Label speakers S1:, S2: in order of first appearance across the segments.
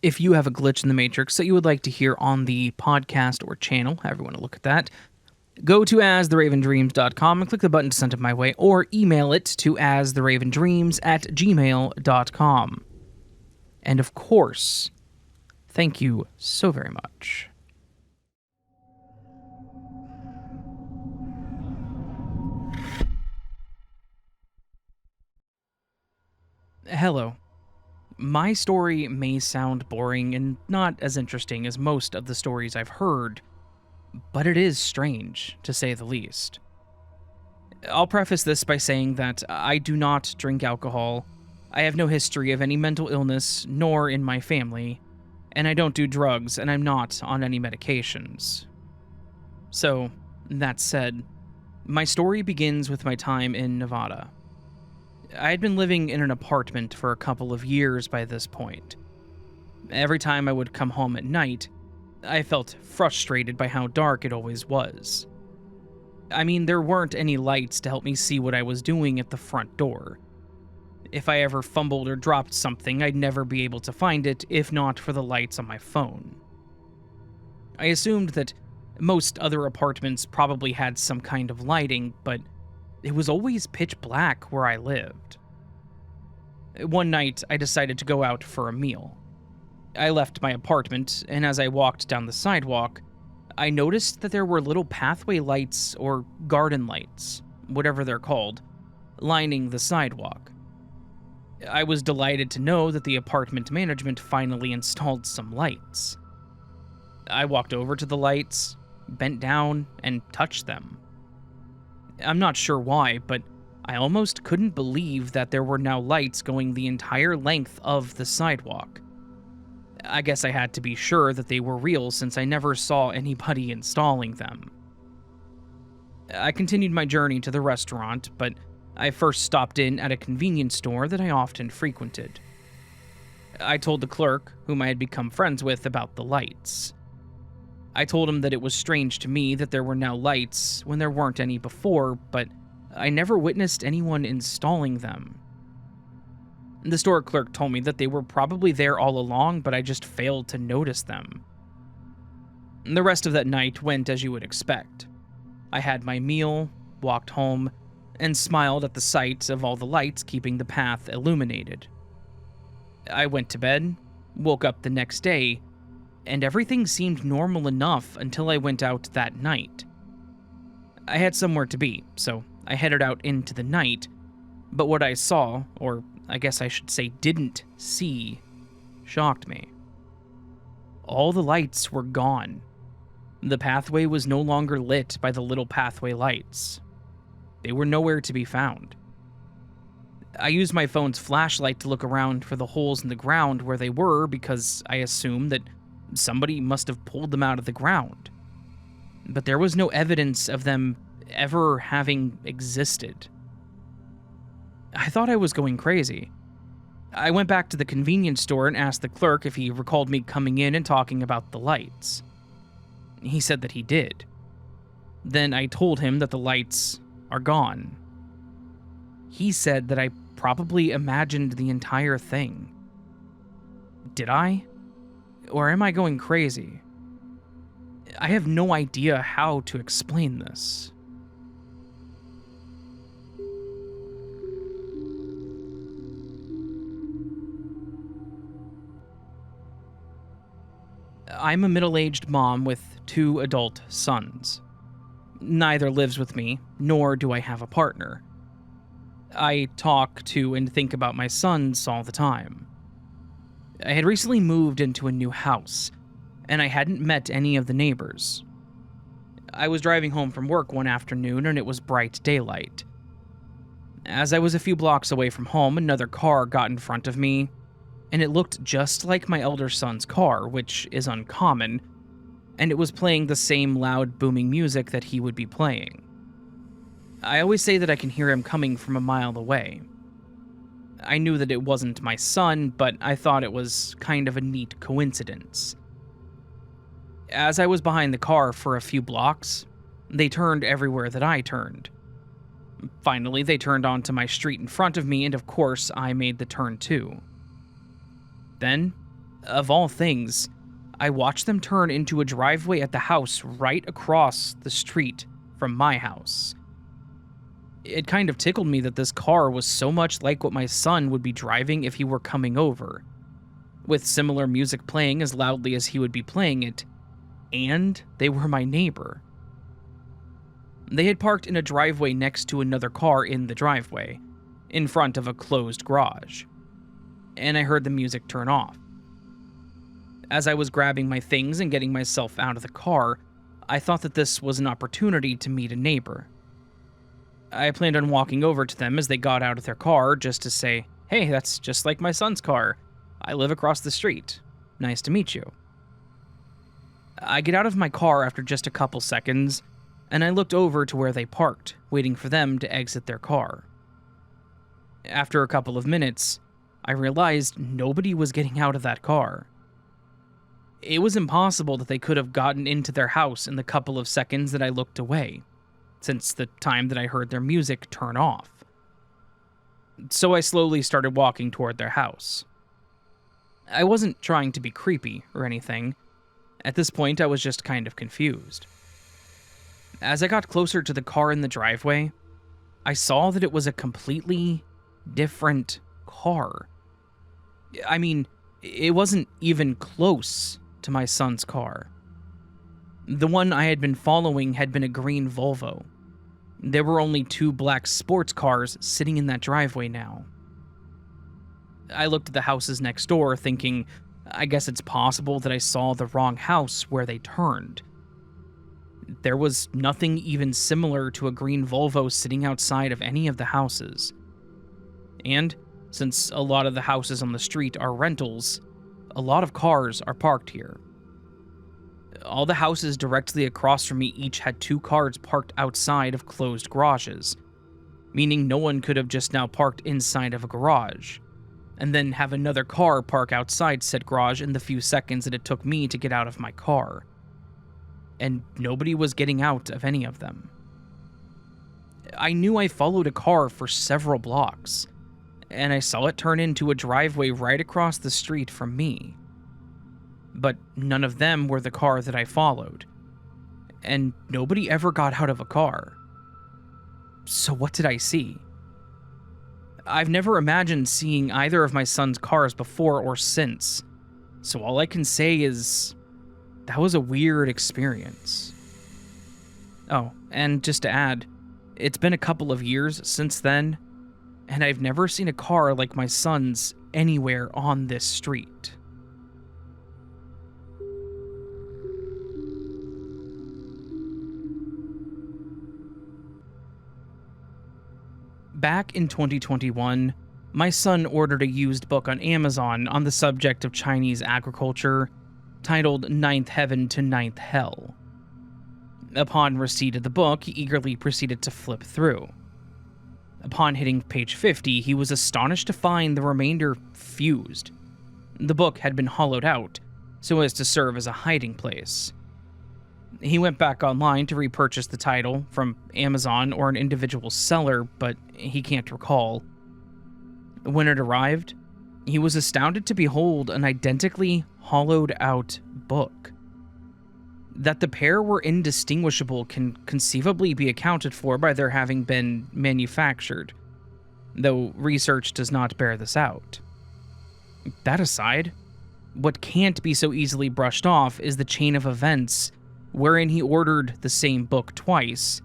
S1: If you have a glitch in the Matrix that you would like to hear on the podcast or channel, however you want to look at that, go to astheravendreams.com and click the button to send it my way, or email it to astheravendreams@gmail.com. And of course, thank you so very much. Hello. My story may sound boring and not as interesting as most of the stories I've heard, but it is strange, to say the least. I'll preface this by saying that I do not drink alcohol, I have no history of any mental illness, nor in my family, and I don't do drugs, and I'm not on any medications. So, that said, my story begins with my time in Nevada. I had been living in an apartment for a couple of years by this point. Every time I would come home at night, I felt frustrated by how dark it always was. I mean, there weren't any lights to help me see what I was doing at the front door. If I ever fumbled or dropped something, I'd never be able to find it if not for the lights on my phone. I assumed that most other apartments probably had some kind of lighting, but it was always pitch black where I lived. One night, I decided to go out for a meal. I left my apartment, and as I walked down the sidewalk, I noticed that there were little pathway lights or garden lights, whatever they're called, lining the sidewalk. I was delighted to know that the apartment management finally installed some lights. I walked over to the lights, bent down, and touched them. I'm not sure why, but I almost couldn't believe that there were now lights going the entire length of the sidewalk. I guess I had to be sure that they were real since I never saw anybody installing them. I continued my journey to the restaurant, but I first stopped in at a convenience store that I often frequented. I told the clerk, whom I had become friends with, about the lights. I told him that it was strange to me that there were now lights when there weren't any before, but I never witnessed anyone installing them. The store clerk told me that they were probably there all along, but I just failed to notice them. The rest of that night went as you would expect. I had my meal, walked home, and smiled at the sight of all the lights keeping the path illuminated. I went to bed, woke up the next day, and everything seemed normal enough until I went out that night. I had somewhere to be, so I headed out into the night, but what I saw, or I guess I should say didn't see, shocked me. All the lights were gone. The pathway was no longer lit by the little pathway lights. They were nowhere to be found. I used my phone's flashlight to look around for the holes in the ground where they were because I assumed that somebody must have pulled them out of the ground. But there was no evidence of them ever having existed. I thought I was going crazy. I went back to the convenience store and asked the clerk if he recalled me coming in and talking about the lights. He said that he did. Then I told him that the lights are gone. He said that I probably imagined the entire thing. Did I? Or am I going crazy? I have no idea how to explain this. I'm a middle-aged mom with 2 adult sons. Neither lives with me, nor do I have a partner. I talk to and think about my sons all the time. I had recently moved into a new house, and I hadn't met any of the neighbors. I was driving home from work one afternoon, and it was bright daylight. As I was a few blocks away from home, another car got in front of me, and it looked just like my elder son's car, which is uncommon, and it was playing the same loud, booming music that he would be playing. I always say that I can hear him coming from a mile away. I knew that it wasn't my son, but I thought it was kind of a neat coincidence. As I was behind the car for a few blocks, they turned everywhere that I turned. Finally, they turned onto my street in front of me, and of course, I made the turn too. Then, Of all things, I watched them turn into a driveway at the house right across the street from my house. It kind of tickled me that this car was so much like what my son would be driving if he were coming over, with similar music playing as loudly as he would be playing it, and they were my neighbor. They had parked in a driveway next to another car in the driveway, in front of a closed garage, and I heard the music turn off. As I was grabbing my things and getting myself out of the car, I thought that this was an opportunity to meet a neighbor. I planned on walking over to them as they got out of their car just to say, "Hey, that's just like my son's car. I live across the street. Nice to meet you." I get out of my car after just a couple seconds, and I looked over to where they parked, waiting for them to exit their car. After a couple of minutes, I realized nobody was getting out of that car. It was impossible that they could have gotten into their house in the couple of seconds that I looked away, since the time that I heard their music turn off. So I slowly started walking toward their house. I wasn't trying to be creepy or anything. At this point, I was just kind of confused. As I got closer to the car in the driveway, I saw that it was a completely different car. I mean, it wasn't even close to my son's car. The one I had been following had been a green Volvo. There were only 2 black sports cars sitting in that driveway now. I looked at the houses next door, thinking, I guess it's possible that I saw the wrong house where they turned. There was nothing even similar to a green Volvo sitting outside of any of the houses. And, since a lot of the houses on the street are rentals, a lot of cars are parked here. All the houses directly across from me each had 2 cars parked outside of closed garages, meaning no one could have just now parked inside of a garage, and then have another car park outside said garage in the few seconds that it took me to get out of my car. And nobody was getting out of any of them. I knew I followed a car for several blocks, and I saw it turn into a driveway right across the street from me. But none of them were the car that I followed, and nobody ever got out of a car. So what did I see? I've never imagined seeing either of my son's cars before or since, so all I can say is that was a weird experience. Oh, and just to add, it's been a couple of years since then, and I've never seen a car like my son's anywhere on this street. Back in 2021, my son ordered a used book on Amazon on the subject of Chinese agriculture, titled Ninth Heaven to Ninth Hell. Upon receipt of the book, he eagerly proceeded to flip through. Upon hitting page 50, he was astonished to find the remainder fused. The book had been hollowed out, so as to serve as a hiding place. He went back online to repurchase the title from Amazon or an individual seller, but he can't recall. When it arrived, he was astounded to behold an identically hollowed-out book. That the pair were indistinguishable can conceivably be accounted for by their having been manufactured, though research does not bear this out. That aside, what can't be so easily brushed off is the chain of events wherein he ordered the same book twice,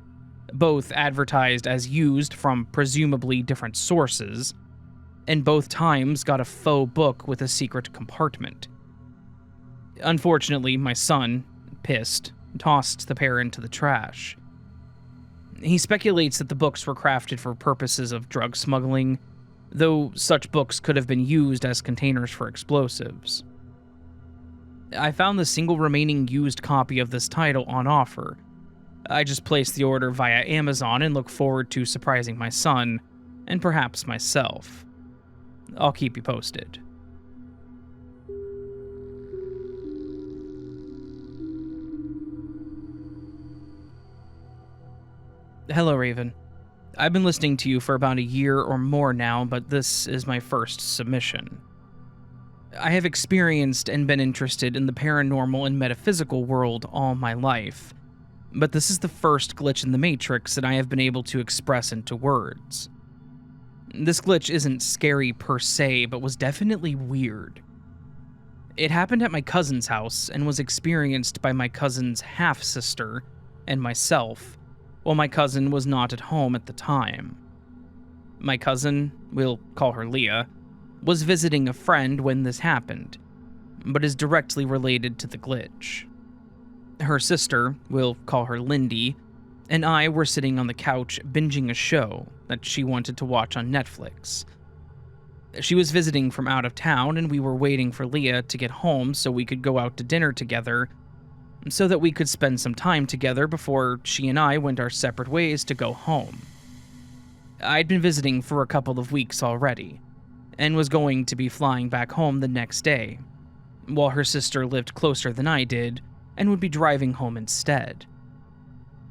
S1: both advertised as used from presumably different sources, and both times got a faux book with a secret compartment. Unfortunately, my son, pissed, tossed the pair into the trash. He speculates that the books were crafted for purposes of drug smuggling, though such books could have been used as containers for explosives. I found the single remaining used copy of this title on offer. I just placed the order via Amazon and look forward to surprising my son, and perhaps myself. I'll keep you posted. Hello, Raven. I've been listening to you for about a year or more now, but this is my first submission. I have experienced and been interested in the paranormal and metaphysical world all my life, but this is the first glitch in the Matrix that I have been able to express into words. This glitch isn't scary per se, but was definitely weird. It happened at my cousin's house and was experienced by my cousin's half-sister and myself, while my cousin was not at home at the time. My cousin, we'll call her Leah, was visiting a friend when this happened, but is directly related to the glitch. Her sister, we'll call her Lindy, and I were sitting on the couch binging a show that she wanted to watch on Netflix. She was visiting from out of town, and we were waiting for Leah to get home so we could go out to dinner together, so that we could spend some time together before she and I went our separate ways to go home. I'd been visiting for a couple of weeks already, and was going to be flying back home the next day, while her sister lived closer than I did and would be driving home instead.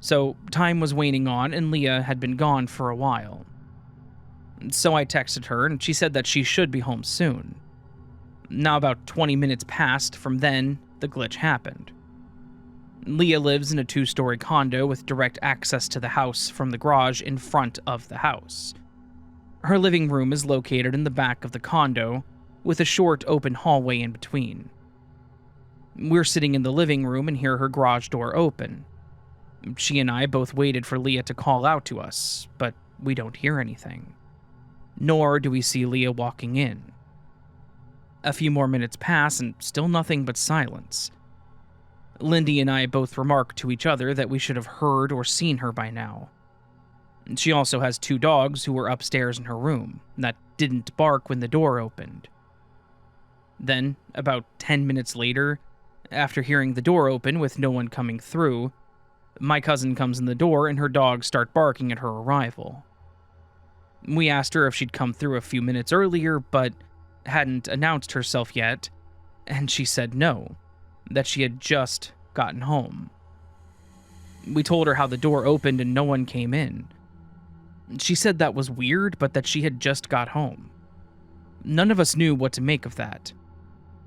S1: So time was waning on, and Leah had been gone for a while. So I texted her, and she said that she should be home soon. Now about 20 minutes passed from then, the glitch happened. Leah lives in a 2-story condo with direct access to the house from the garage in front of the house. Her living room is located in the back of the condo, with a short open hallway in between. We're sitting in the living room and hear her garage door open. She and I both waited for Leah to call out to us, but we don't hear anything. Nor do we see Leah walking in. A few more minutes pass and still nothing but silence. Lindy and I both remark to each other that we should have heard or seen her by now. She also has 2 dogs who were upstairs in her room that didn't bark when the door opened. Then, about 10 minutes later, after hearing the door open with no one coming through, my cousin comes in the door and her dogs start barking at her arrival. We asked her if she'd come through a few minutes earlier, but hadn't announced herself yet, and she said no, that she had just gotten home. We told her how the door opened and no one came in. She said that was weird, but that she had just got home. None of us knew what to make of that.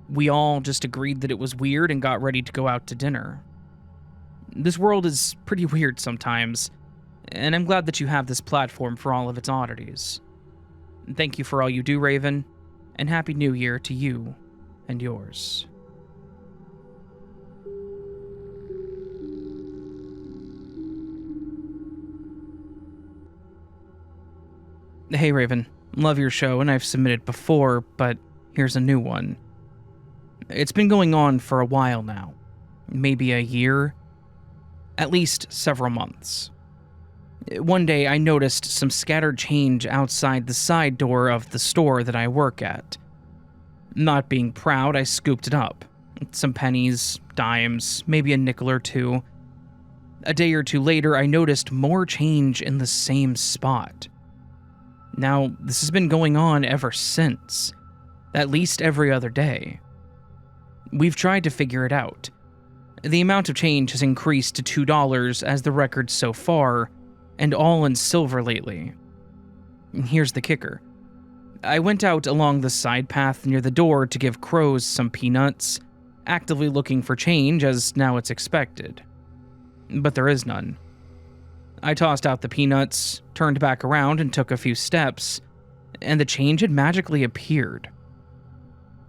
S1: We all just agreed that it was weird and got ready to go out to dinner. This world is pretty weird sometimes, and I'm glad that you have this platform for all of its oddities. Thank you for all you do, Raven, and Happy New Year to you and yours. Hey Raven, love your show and I've submitted before, but here's a new one. It's been going on for a while now. Maybe a year? At least several months. One day I noticed some scattered change outside the side door of the store that I work at. Not being proud, I scooped it up. Some pennies, dimes, maybe a nickel or two. A day or two later, I noticed more change in the same spot. Now, this has been going on ever since, at least every other day. We've tried to figure it out. The amount of change has increased to $2 as the record so far, and all in silver lately. Here's the kicker. I went out along the side path near the door to give crows some peanuts, actively looking for change as now it's expected. But there is none. I tossed out the peanuts, turned back around and took a few steps, and the change had magically appeared.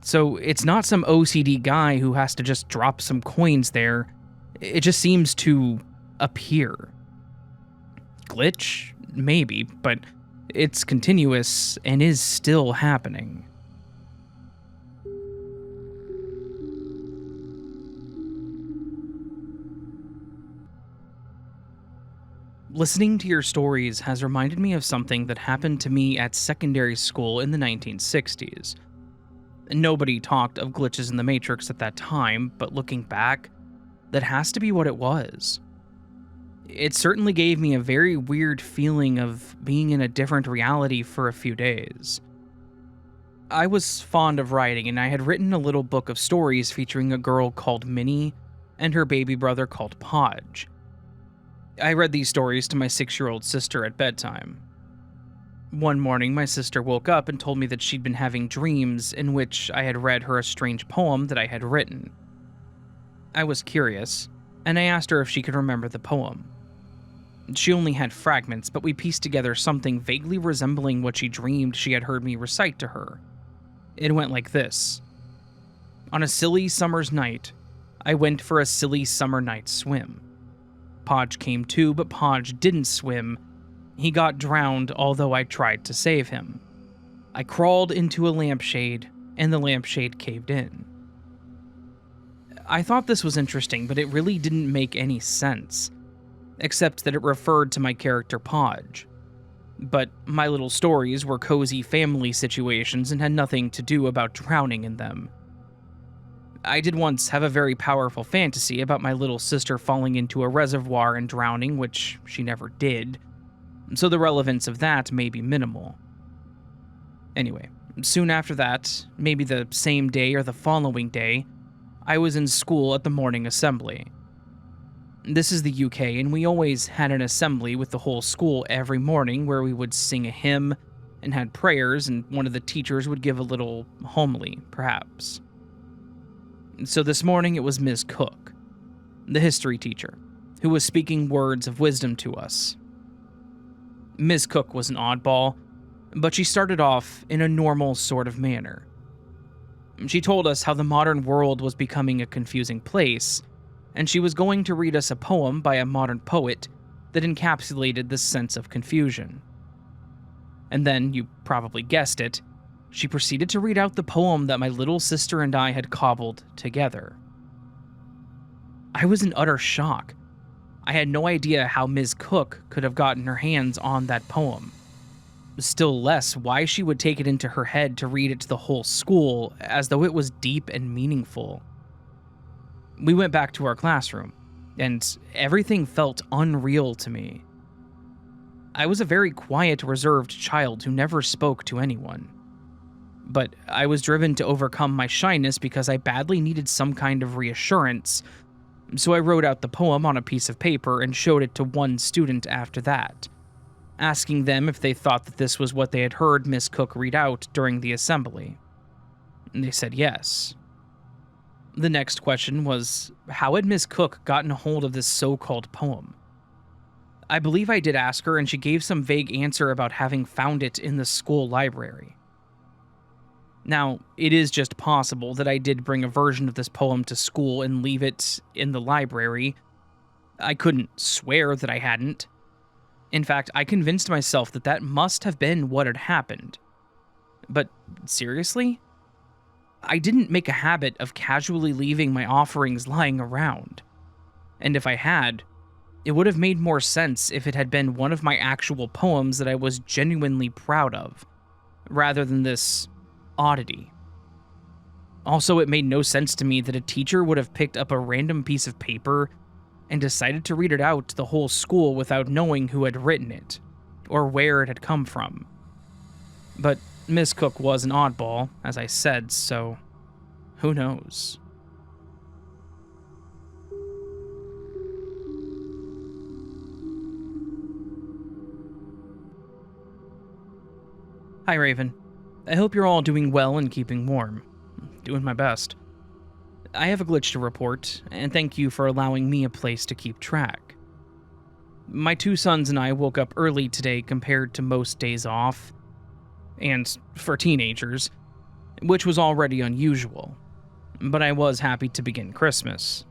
S1: So it's not some OCD guy who has to just drop some coins there, it just seems to appear. Glitch? Maybe, but it's continuous and is still happening. Listening to your stories has reminded me of something that happened to me at secondary school in the 1960s. Nobody talked of glitches in the Matrix at that time, but looking back, that has to be what it was. It certainly gave me a very weird feeling of being in a different reality for a few days. I was fond of writing, and I had written a little book of stories featuring a girl called Minnie and her baby brother called Podge. I read these stories to my 6-year-old sister at bedtime. One morning, my sister woke up and told me that she'd been having dreams in which I had read her a strange poem that I had written. I was curious, and I asked her if she could remember the poem. She only had fragments, but we pieced together something vaguely resembling what she dreamed she had heard me recite to her. It went like this. On a silly summer's night, I went for a silly summer night swim. Podge came too, but Podge didn't swim. He got drowned, although I tried to save him. I crawled into a lampshade, and the lampshade caved in. I thought this was interesting, but it really didn't make any sense, except that it referred to my character Podge. But my little stories were cozy family situations and had nothing to do about drowning in them. I did once have a very powerful fantasy about my little sister falling into a reservoir and drowning, which she never did, so the relevance of that may be minimal. Anyway, soon after that, maybe the same day or the following day, I was in school at the morning assembly. This is the UK, and we always had an assembly with the whole school every morning where we would sing a hymn and had prayers, and one of the teachers would give a little homily, perhaps. So this morning it was Ms. Cook, the history teacher, who was speaking words of wisdom to us. Ms. Cook was an oddball, but she started off in a normal sort of manner. She told us how the modern world was becoming a confusing place, and she was going to read us a poem by a modern poet that encapsulated this sense of confusion. And then, you probably guessed it, she proceeded to read out the poem that my little sister and I had cobbled together. I was in utter shock. I had no idea how Ms. Cook could have gotten her hands on that poem. Still less why she would take it into her head to read it to the whole school as though it was deep and meaningful. We went back to our classroom, and everything felt unreal to me. I was a very quiet, reserved child who never spoke to anyone. But I was driven to overcome my shyness because I badly needed some kind of reassurance, so I wrote out the poem on a piece of paper and showed it to one student after that, asking them if they thought that this was what they had heard Miss Cook read out during the assembly. And they said yes. The next question was, how had Miss Cook gotten a hold of this so-called poem? I believe I did ask her, and she gave some vague answer about having found it in the school library. Now, it is just possible that I did bring a version of this poem to school and leave it in the library. I couldn't swear that I hadn't. In fact, I convinced myself that that must have been what had happened. But seriously? I didn't make a habit of casually leaving my offerings lying around. And if I had, it would have made more sense if it had been one of my actual poems that I was genuinely proud of, rather than this oddity. Also, it made no sense to me that a teacher would have picked up a random piece of paper and decided to read it out to the whole school without knowing who had written it, or where it had come from. But Miss Cook was an oddball, as I said, so who knows? Hi, Raven. I hope you're all doing well and keeping warm. Doing my best. I have a glitch to report, and thank you for allowing me a place to keep track. My two sons and I woke up early today compared to most days off, and for teenagers, which was already unusual, but I was happy to begin Christmas.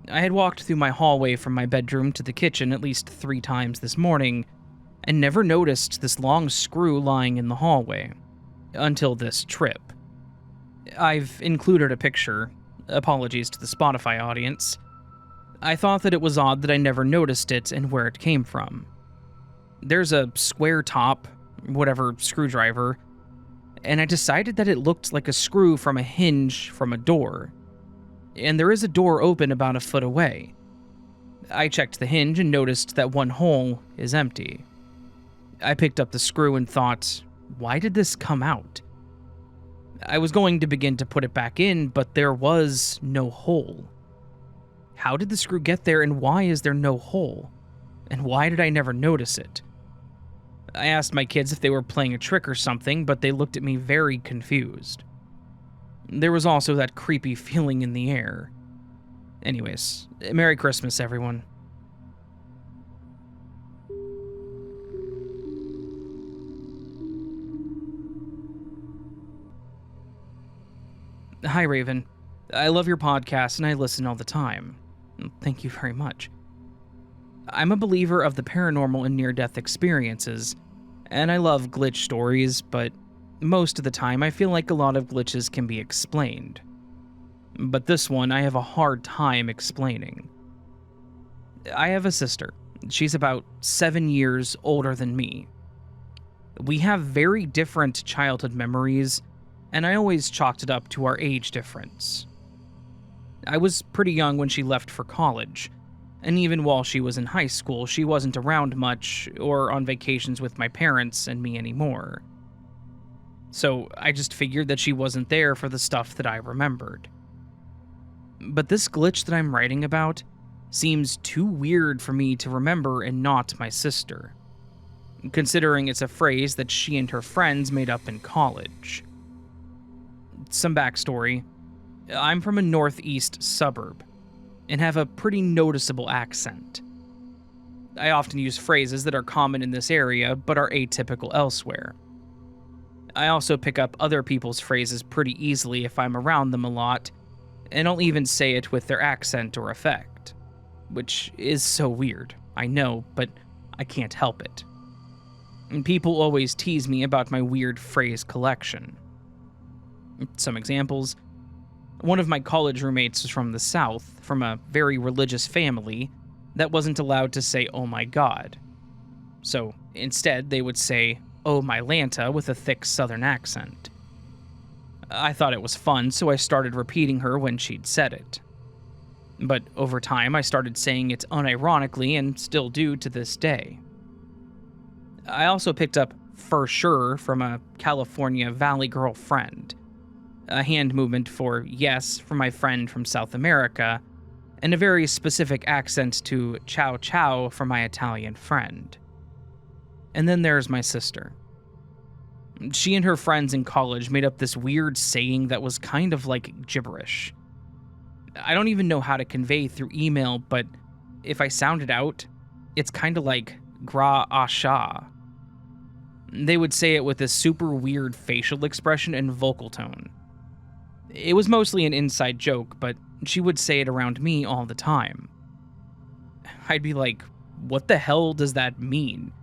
S1: I had walked through my hallway from my bedroom to the kitchen at least 3 times this morning, and never noticed this long screw lying in the hallway, until this trip. I've included a picture, apologies to the Spotify audience. I thought that it was odd that I never noticed it and where it came from. There's a square top, whatever screwdriver, and I decided that it looked like a screw from a hinge from a door. And there is a door open about a foot away. I checked the hinge and noticed that one hole is empty. I picked up the screw and thought, why did this come out? I was going to begin to put it back in, but there was no hole. How did the screw get there, and why is there no hole? And why did I never notice it? I asked my kids if they were playing a trick or something, but they looked at me very confused. There was also that creepy feeling in the air. Anyways, Merry Christmas, everyone. Hi, Raven. I love your podcast and I listen all the time. Thank you very much. I'm a believer of the paranormal and near-death experiences, and I love glitch stories, but most of the time I feel like a lot of glitches can be explained. But this one I have a hard time explaining. I have a sister. She's about 7 years older than me. We have very different childhood memories, and I always chalked it up to our age difference. I was pretty young when she left for college, and even while she was in high school, she wasn't around much or on vacations with my parents and me anymore. So I just figured that she wasn't there for the stuff that I remembered. But this glitch that I'm writing about seems too weird for me to remember and not my sister, considering it's a phrase that she and her friends made up in college. Some backstory. I'm from a northeast suburb and have a pretty noticeable accent. I often use phrases that are common in this area but are atypical elsewhere. I also pick up other people's phrases pretty easily if I'm around them a lot, and I'll even say it with their accent or effect, which is so weird, I know, but I can't help it. And people always tease me about my weird phrase collection. Some examples. One of my college roommates was from the South, from a very religious family that wasn't allowed to say, "Oh my God." So instead, they would say, "Oh my Lanta," with a thick Southern accent. I thought it was fun, so I started repeating her when she'd said it. But over time, I started saying it unironically and still do to this day. I also picked up "for sure" from a California Valley Girl friend, a hand movement for yes from my friend from South America, and a very specific accent to "ciao ciao" from my Italian friend. And then there's my sister. She and her friends in college made up this weird saying that was kind of like gibberish. I don't even know how to convey through email, but if I sound it out, it's kind of like gra asha. They would say it with this super weird facial expression and vocal tone. It was mostly an inside joke, but she would say it around me all the time. I'd be like, "What the hell does that mean?"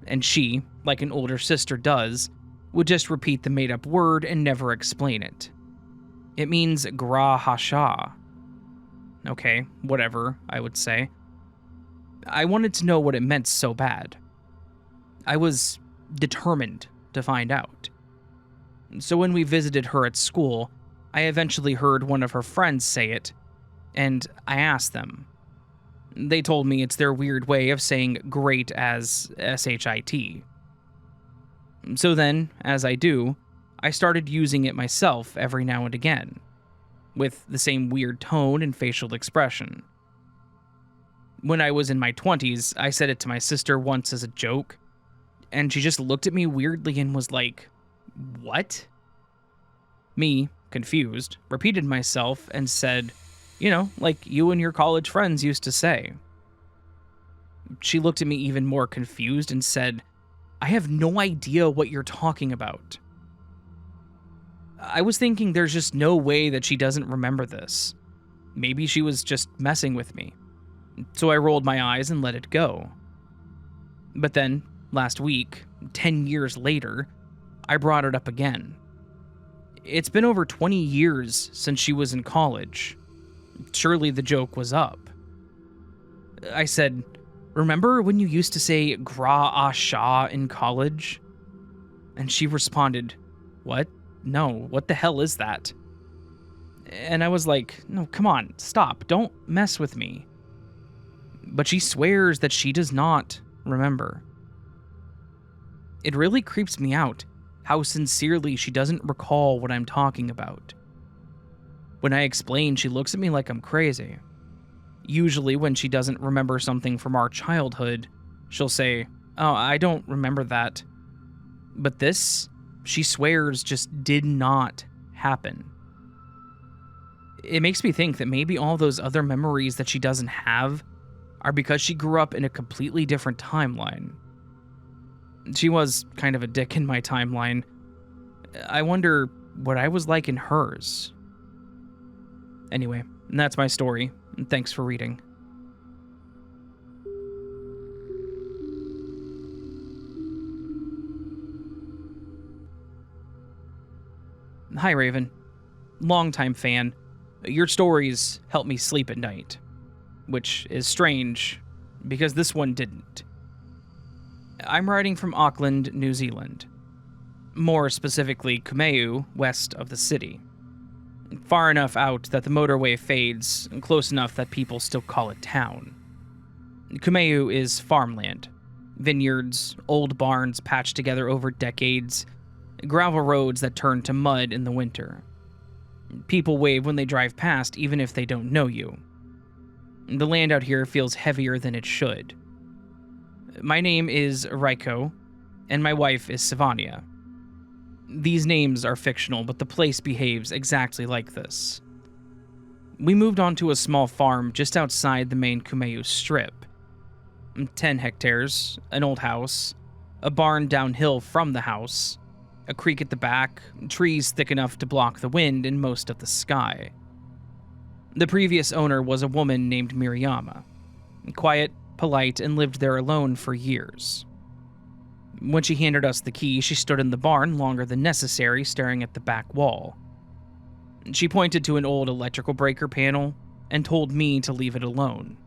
S1: And she, like an older sister does, would just repeat the made-up word and never explain it. It means gra hasha. Okay, whatever, I would say. I wanted to know what it meant so bad. I was determined to find out. So when we visited her at school, I eventually heard one of her friends say it, and I asked them. They told me it's their weird way of saying great as shit. So then, as I do, I started using it myself every now and again, with the same weird tone and facial expression. When I was in my 20s, I said it to my sister once as a joke, and she just looked at me weirdly and was like, "What?" Me, confused, repeated myself and said, like you and your college friends used to say. She looked at me even more confused and said, "I have no idea what you're talking about." I was thinking there's just no way that she doesn't remember this. Maybe she was just messing with me. So I rolled my eyes and let it go. But then, last week, 10 years later, I brought it up again. It's been over 20 years since she was in college. Surely the joke was up. I said, "Remember when you used to say gra asha in college?" And she responded, "What? No, what the hell is that?" And I was like, "No, come on, stop, don't mess with me." But she swears that she does not remember. It really creeps me out how sincerely she doesn't recall what I'm talking about. When I explain, she looks at me like I'm crazy. Usually when she doesn't remember something from our childhood, she'll say, Oh, I don't remember that. But this, she swears, just did not happen. It makes me think that maybe all those other memories that she doesn't have are because she grew up in a completely different timeline. She was kind of a dick in my timeline. I wonder what I was like in hers. Anyway, that's my story, and thanks for reading. Hi, Raven. Longtime fan. Your stories help me sleep at night, which is strange, because this one didn't. I'm writing from Auckland, New Zealand. More specifically, Kumeu, west of the city. Far enough out that the motorway fades, and close enough that people still call it town. Kumeu is farmland. Vineyards, old barns patched together over decades, gravel roads that turn to mud in the winter. People wave when they drive past, even if they don't know you. The land out here feels heavier than it should. My name is Reicho, and my wife is Savania. These names are fictional, but the place behaves exactly like this. We moved onto a small farm just outside the main Kumeu strip. 10 hectares, an old house, a barn downhill from the house, a creek at the back, trees thick enough to block the wind and most of the sky. The previous owner was a woman named Miriama. Quiet, polite, and lived there alone for years. When she handed us the key, she stood in the barn longer than necessary, staring at the back wall. She pointed to an old electrical breaker panel and told me to leave it alone.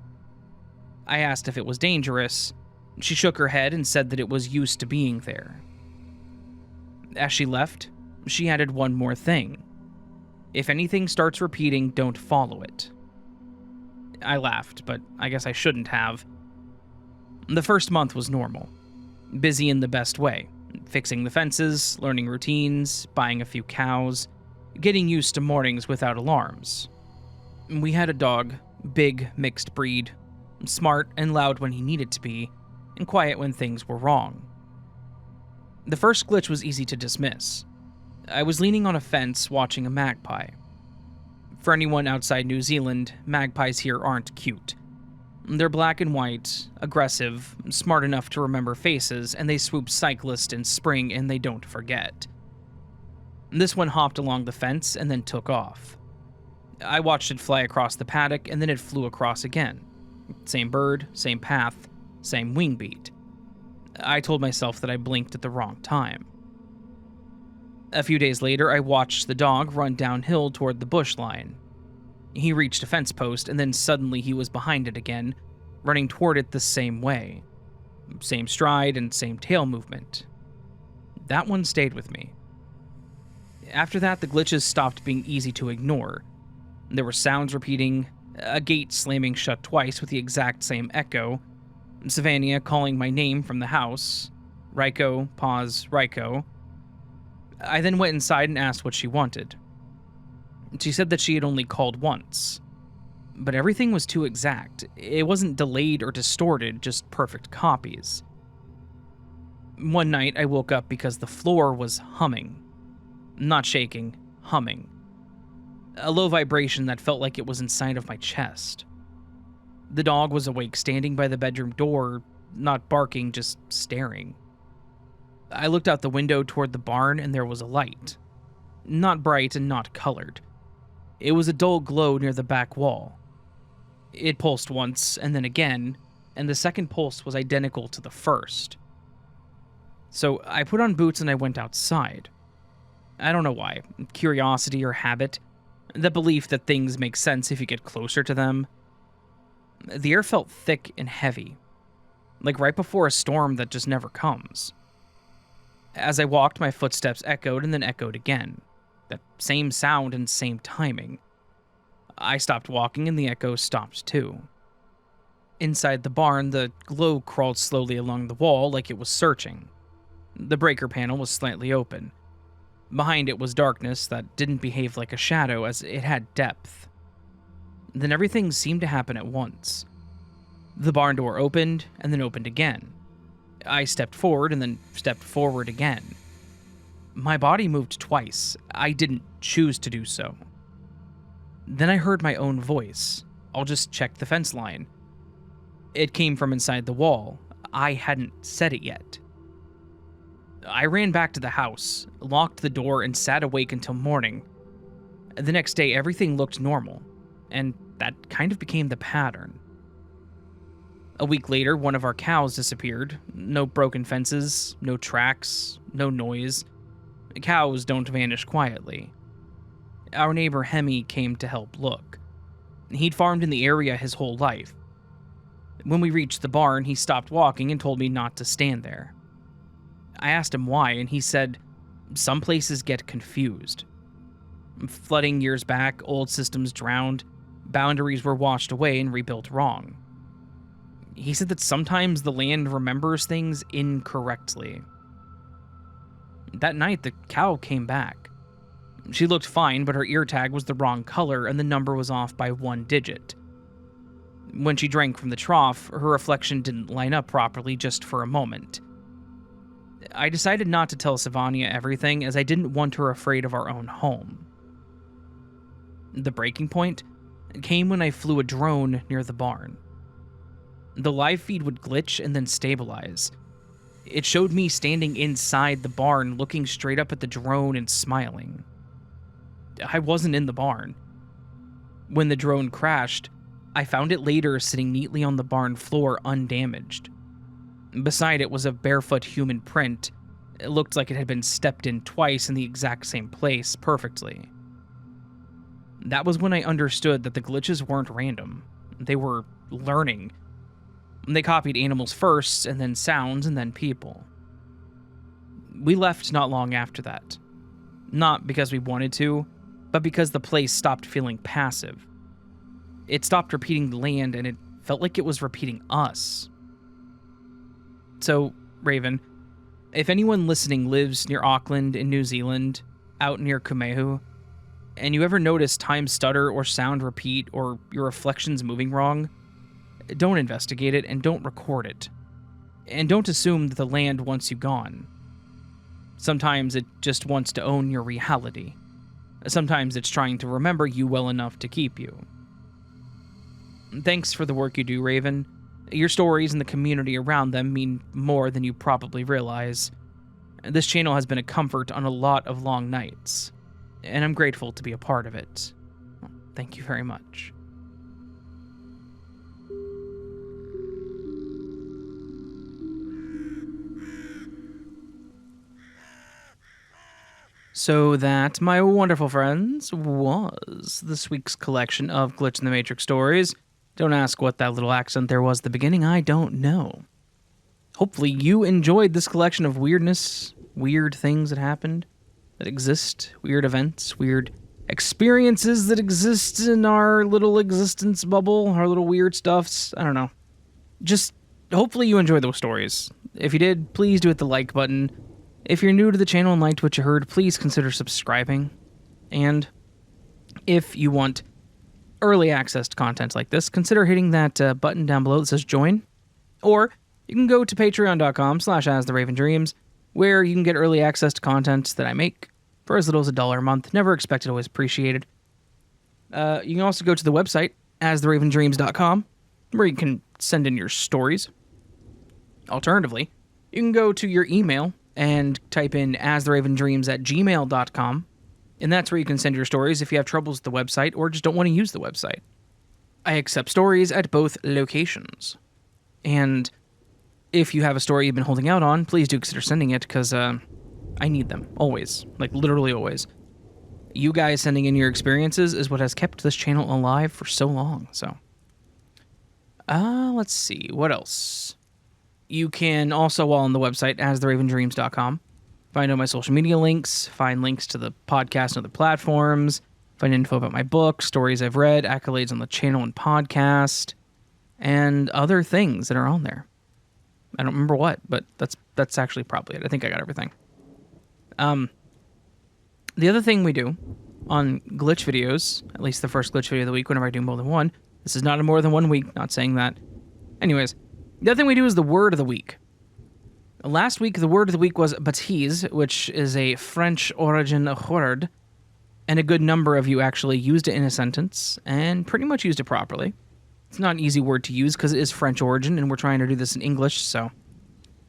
S1: I asked if it was dangerous. She shook her head and said that it was used to being there. As she left, she added one more thing. If anything starts repeating, don't follow it. I laughed, but I guess I shouldn't have. The first month was normal. Busy in the best way. Fixing the fences, learning routines, buying a few cows, getting used to mornings without alarms. We had a dog, big, mixed breed, smart and loud when he needed to be, and quiet when things were wrong. The first glitch was easy to dismiss. I was leaning on a fence watching a magpie. For anyone outside New Zealand, magpies here aren't cute. They're black and white, aggressive, smart enough to remember faces, and they swoop cyclists in spring and they don't forget. This one hopped along the fence and then took off. I watched it fly across the paddock and then it flew across again. Same bird, same path, same wing beat. I told myself that I blinked at the wrong time. A few days later, I watched the dog run downhill toward the bush line. He reached a fence post, and then suddenly he was behind it again, running toward it the same way. Same stride and same tail movement. That one stayed with me. After that, the glitches stopped being easy to ignore. There were sounds repeating, a gate slamming shut twice with the exact same echo, Savania calling my name from the house, Reicho, pause, Reicho. I then went inside and asked what she wanted. She said that she had only called once. But everything was too exact. It wasn't delayed or distorted, just perfect copies. One night, I woke up because the floor was humming. Not shaking, humming. A low vibration that felt like it was inside of my chest. The dog was awake, standing by the bedroom door, not barking, just staring. I looked out the window toward the barn and there was a light. Not bright and not colored. It was a dull glow near the back wall. It pulsed once and then again, and the second pulse was identical to the first. So I put on boots and I went outside. I don't know why, curiosity or habit, the belief that things make sense if you get closer to them. The air felt thick and heavy, like right before a storm that just never comes. As I walked, my footsteps echoed and then echoed again. That same sound and same timing. I stopped walking and the echo stopped too. Inside the barn, the glow crawled slowly along the wall like it was searching. The breaker panel was slightly open. Behind it was darkness that didn't behave like a shadow as it had depth. Then everything seemed to happen at once. The barn door opened and then opened again. I stepped forward and then stepped forward again. My body moved twice. I didn't choose to do so. Then I heard my own voice. I'll just check the fence line. It came from inside the wall. I hadn't said it yet. I ran back to the house, locked the door, and sat awake until morning. The next day, everything looked normal, and that kind of became the pattern. A week later, one of our cows disappeared. No broken fences, no tracks, no noise. Cows don't vanish quietly. Our neighbor Hemi came to help look. He'd farmed in the area his whole life. When we reached the barn, he stopped walking and told me not to stand there. I asked him why, and he said, some places get confused. Flooding years back, old systems drowned, boundaries were washed away and rebuilt wrong. He said that sometimes the land remembers things incorrectly. That night, the cow came back. She looked fine, but her ear tag was the wrong color and the number was off by 1 digit. When she drank from the trough, her reflection didn't line up properly just for a moment. I decided not to tell Savania everything as I didn't want her afraid of our own home. The breaking point came when I flew a drone near the barn. The live feed would glitch and then stabilize. It showed me standing inside the barn looking straight up at the drone and smiling. I wasn't in the barn. When the drone crashed, I found it later sitting neatly on the barn floor undamaged. Beside it was a barefoot human print. It looked like it had been stepped in twice in the exact same place perfectly. That was when I understood that the glitches weren't random. They were learning. They copied animals first, and then sounds, and then people. We left not long after that. Not because we wanted to, but because the place stopped feeling passive. It stopped repeating the land, and it felt like it was repeating us. So, Raven, if anyone listening lives near Auckland in New Zealand, out near Kumehu, and you ever notice time stutter or sound repeat or your reflections moving wrong, don't investigate it and don't record it. And don't assume that the land wants you gone. Sometimes it just wants to own your reality. Sometimes it's trying to remember you well enough to keep you. Thanks for the work you do, Raven. Your stories and the community around them mean more than you probably realize. This channel has been a comfort on a lot of long nights, and I'm grateful to be a part of it. Thank you very much. So that, my wonderful friends, was this week's collection of Glitch in the Matrix stories. Don't ask what that little accent there was at the beginning, I don't know. Hopefully you enjoyed this collection of weirdness, weird things that happened, that exist, weird events, weird experiences that exist in our little existence bubble, our little weird stuffs, I don't know. Just, hopefully you enjoyed those stories. If you did, please do hit the like button. If you're new to the channel and liked what you heard, please consider subscribing. And if you want early access to content like this, consider hitting that button down below that says join. Or you can go to patreon.com/astheravendreams, where you can get early access to content that I make for as little as $1 a month. Never expected, always appreciated. You can also go to the website, astheravendreams.com, where you can send in your stories. Alternatively, you can go to your email and type in astheravendreams@gmail.com, and that's where you can send your stories if you have troubles with the website or just don't want to use the website. I accept stories at both locations. And if you have a story you've been holding out on, please do consider sending it, because I need them, always. Like, literally always. You guys sending in your experiences is what has kept this channel alive for so long, so. Let's see, what else? You can also, while on the website, astheravendreams.com, find all my social media links, find links to the podcast and other platforms, find info about my book, stories I've read, accolades on the channel and podcast, and other things that are on there. I don't remember what, but that's actually probably it. I think I got everything. The other thing we do on glitch videos, at least the first glitch video of the week, whenever I do more than one, this is not a more than 1 week, not saying that. Anyways, the other thing we do is the word of the week. Last week, the word of the week was bêtise, which is a French origin word, and a good number of you actually used it in a sentence and pretty much used it properly. It's not an easy word to use because it is French origin, and we're trying to do this in English, so...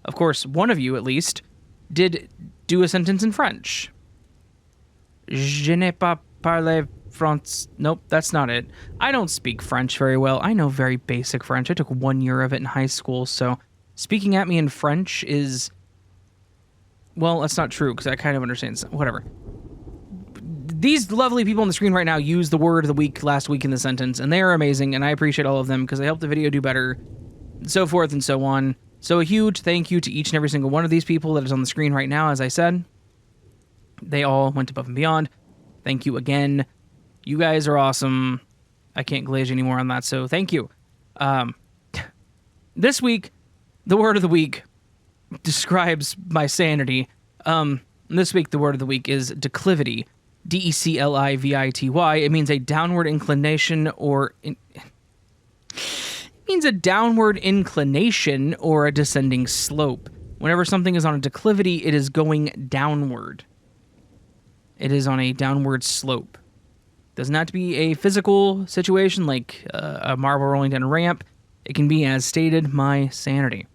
S1: Of course, one of you, at least, did do a sentence in French. Je n'ai pas parlé France... Nope, that's not it. I don't speak French very well. I know very basic French. I took 1 year of it in high school, so... Speaking at me in French is... Well, that's not true, because I kind of understand... Whatever. These lovely people on the screen right now used the word of the week last week in the sentence, and they are amazing, and I appreciate all of them, because they help the video do better, and so forth and so on. So a huge thank you to each and every single one of these people that is on the screen right now, as I said. They all went above and beyond. Thank you again. You guys are awesome. I can't glaze you anymore on that, so thank you. This week... The word of the week describes my sanity. This week, the word of the week is declivity. Declivity. It means a downward inclination or... It means a downward inclination or a descending slope. Whenever something is on a declivity, it is going downward. It is on a downward slope. Doesn't have to be a physical situation like a marble rolling down a ramp. It can be, as stated, my sanity.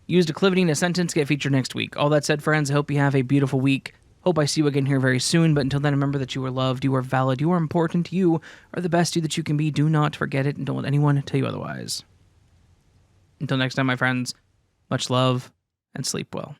S1: Use declivity in a sentence, get featured next week. All that said, friends, I hope you have a beautiful week. Hope I see you again here very soon, but until then, remember that you are loved, you are valid, you are important, you are the best you that you can be. Do not forget it, and don't let anyone tell you otherwise. Until next time, my friends, much love, and sleep well.